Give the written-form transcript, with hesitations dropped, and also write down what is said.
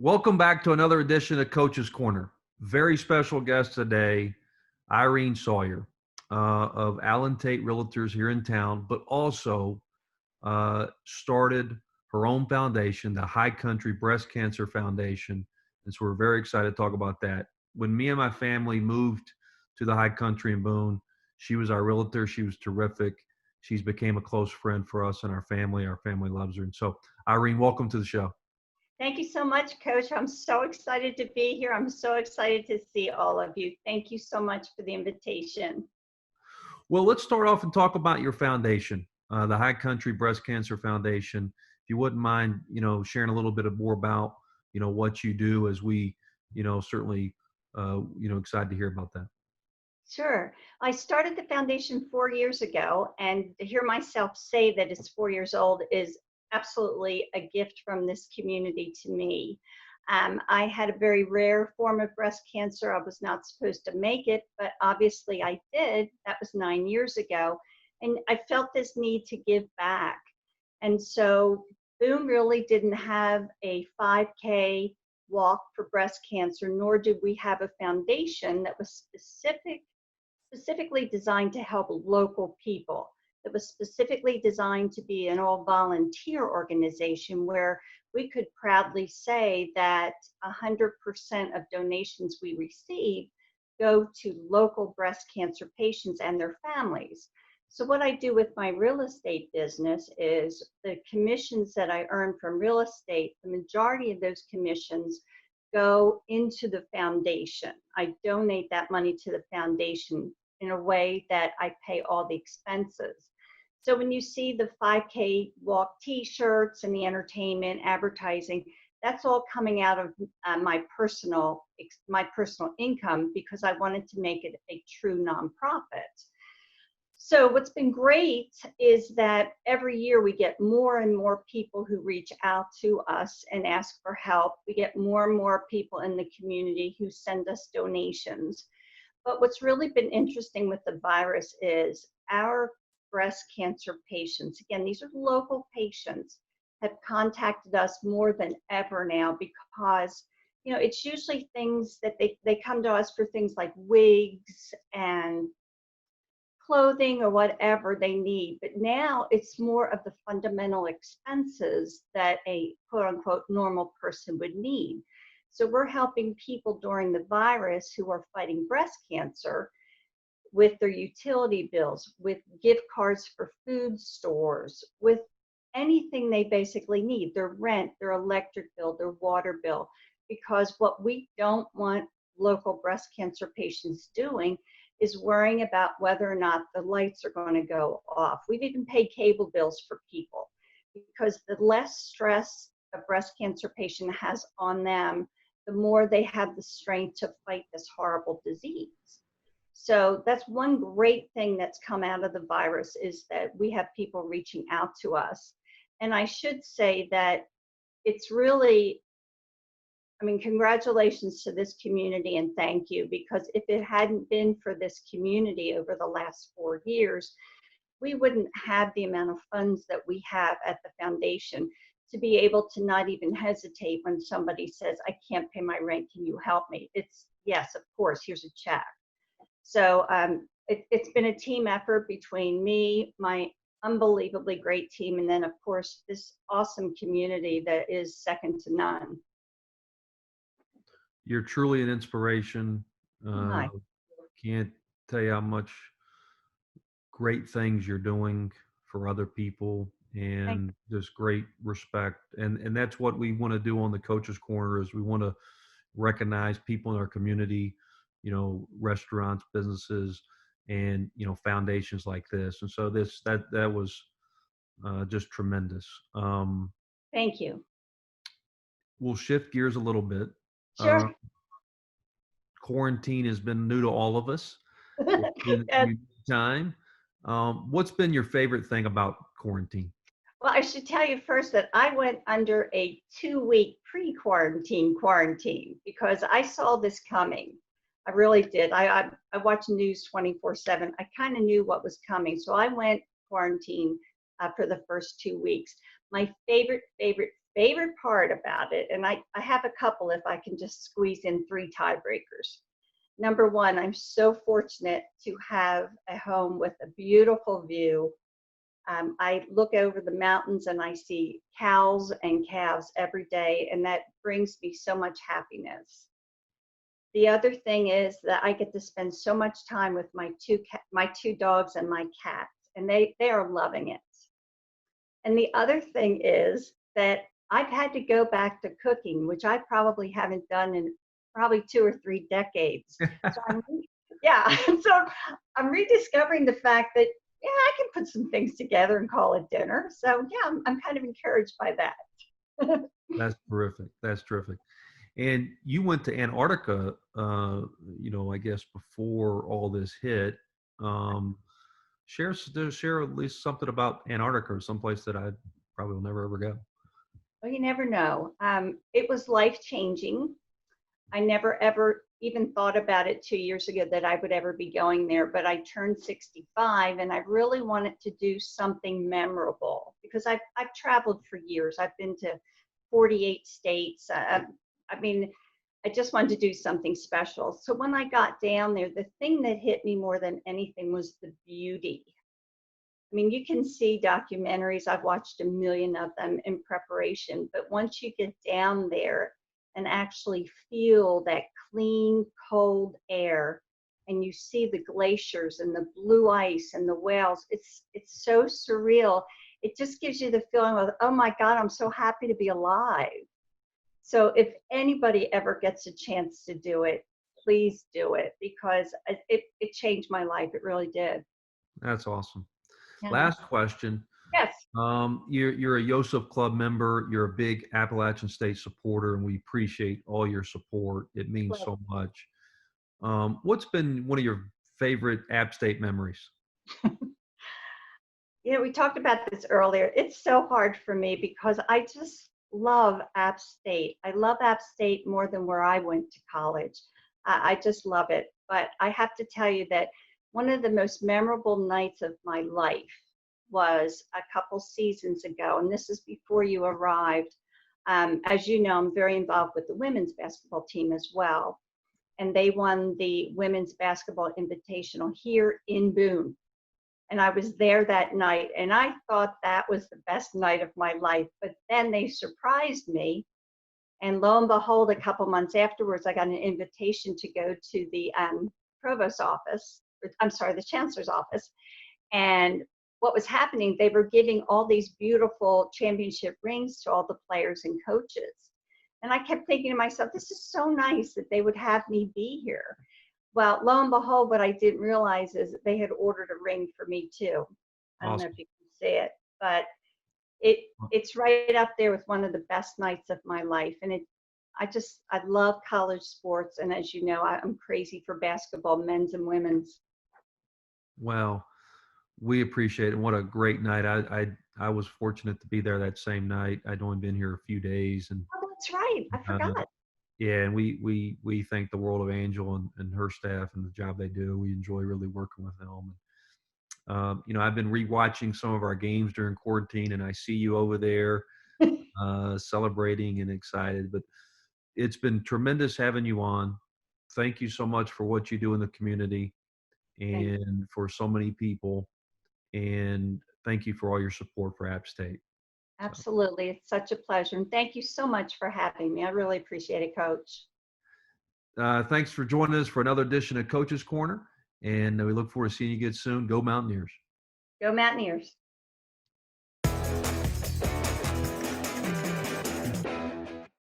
Welcome back to another edition of Coach's Corner. Very special guest today, Irene Sawyer of Allen Tate Realtors here in town, but also started her own foundation, the High Country Breast Cancer Foundation. And so we're very excited to talk about that. When me and my family moved to the High Country in Boone, she was our realtor. She was terrific. She's became a close friend for us and our family. Our family loves her. And so, Irene, welcome to the show. Thank you so much, Coach. I'm so excited to be here. I'm so excited to see all of you. Thank you so much for the invitation. Well, let's start off and talk about your foundation, the High Country Breast Cancer Foundation. If you wouldn't mind, sharing a little bit more about, what you do, as we, certainly, excited to hear about that. Sure. I started the foundation 4 years ago, and to hear myself say that it's 4 years old is absolutely a gift from this community to me. I had a very rare form of breast cancer. I was not supposed to make it, but obviously I did. That was 9 years ago. And I felt this need to give back. And so Boone really didn't have a 5K walk for breast cancer, nor did we have a foundation that was specifically designed to help local people. That was specifically designed to be an all-volunteer organization where we could proudly say that 100% of donations we receive go to local breast cancer patients and their families. So what I do with my real estate business is the commissions that I earn from real estate, the majority of those commissions go into the foundation. I donate that money to the foundation in a way that I pay all the expenses. So when you see the 5K walk t-shirts and the entertainment, advertising, that's all coming out of my personal income, because I wanted to make it a true nonprofit. So what's been great is that every year we get more and more people who reach out to us and ask for help. We get more and more people in the community who send us donations. But what's really been interesting with the virus is our breast cancer patients, again, these are local patients, have contacted us more than ever now, because it's usually things that they come to us for, things like wigs and clothing or whatever they need. But now it's more of the fundamental expenses that a quote unquote normal person would need. So we're helping people during the virus who are fighting breast cancer with their utility bills, with gift cards for food stores, with anything they basically need, their rent, their electric bill, their water bill. Because what we don't want local breast cancer patients doing is worrying about whether or not the lights are going to go off. We've even paid cable bills for people, because the less stress a breast cancer patient has on them, the more they have the strength to fight this horrible disease. So that's one great thing that's come out of the virus, is that we have people reaching out to us. And I should say that it's really, congratulations to this community and thank you, because if it hadn't been for this community over the last 4 years, we wouldn't have the amount of funds that we have at the foundation to be able to not even hesitate when somebody says, I can't pay my rent, can you help me? It's, yes, of course, here's a check. So it's been a team effort between me, my unbelievably great team, and then, of course, this awesome community that is second to none. You're truly an inspiration. Can't tell you how much great things you're doing for other people, and just great respect. And that's what we want to do on the Coach's Corner, is we want to recognize people in our community, restaurants, businesses, and, foundations like this. And so that was just tremendous. Thank you. We'll shift gears a little bit. Sure. Quarantine has been new to all of us. It's been a unique time. What's been your favorite thing about quarantine? Well, I should tell you first that I went under a 2-week pre-quarantine because I saw this coming. I really did. I watch news 24/7. I kind of knew what was coming. So I went quarantine for the first 2 weeks. My favorite favorite part about it, and I have a couple if I can just squeeze in three tiebreakers. Number one, I'm so fortunate to have a home with a beautiful view. I look over the mountains and I see cows and calves every day, and that brings me so much happiness. The other thing is that I get to spend so much time with my two dogs and my cats, and they are loving it. And the other thing is that I've had to go back to cooking, which I probably haven't done in probably 2 or 3 decades. So yeah, so I'm rediscovering the fact that yeah, I can put some things together and call it dinner. So yeah, I'm kind of encouraged by that. That's terrific. That's terrific. And you went to Antarctica, I guess before all this hit. Um, share at least something about Antarctica, or someplace that I probably will never ever go. Well, you never know. It was life changing. I never ever even thought about it 2 years ago that I would ever be going there, but I turned 65 and I really wanted to do something memorable because I've traveled for years. I've been to 48 states. I mean, I just wanted to do something special. So when I got down there, the thing that hit me more than anything was the beauty. I mean, you can see documentaries. I've watched a million of them in preparation, but once you get down there and actually feel that clean, cold air, and you see the glaciers and the blue ice and the whales, it's so surreal. It just gives you the feeling of, oh my God, I'm so happy to be alive. So if anybody ever gets a chance to do it, please do it because it changed my life. It really did. That's awesome. Yeah. Last question. Yes. You're a Yosef Club member. You're a big Appalachian State supporter, and we appreciate all your support. It means so much. What's been one of your favorite App State memories? We talked about this earlier. It's so hard for me because I just love App State. I love App State more than where I went to college. I just love it. But I have to tell you that one of the most memorable nights of my life was a couple seasons ago, and this is before you arrived. As you know, I'm very involved with the women's basketball team as well. And they won the Women's Basketball Invitational here in Boone. And I was there that night, and I thought that was the best night of my life. But then they surprised me, and lo and behold, a couple months afterwards, I got an invitation to go to the provost's office. I'm sorry, the chancellor's office. And what was happening, they were giving all these beautiful championship rings to all the players and coaches. And I kept thinking to myself, this is so nice that they would have me be here. Well, lo and behold, what I didn't realize is they had ordered a ring for me too. I don't know if you can see it, but it's right up there with one of the best nights of my life. And I love college sports. And as you know, I'm crazy for basketball, men's and women's. Well, we appreciate it. What a great night. I was fortunate to be there that same night. I'd only been here a few days, and Oh, that's right. I forgot. yeah, and we thank the world of Angel and her staff and the job they do. We enjoy really working with them. I've been rewatching some of our games during quarantine, and I see you over there celebrating and excited. But it's been tremendous having you on. Thank you so much for what you do in the community and for so many people. And thank you for all your support for App State. Absolutely. It's such a pleasure. And thank you so much for having me. I really appreciate it, Coach. Thanks for joining us for another edition of Coach's Corner. And we look forward to seeing you again soon. Go Mountaineers. Go Mountaineers.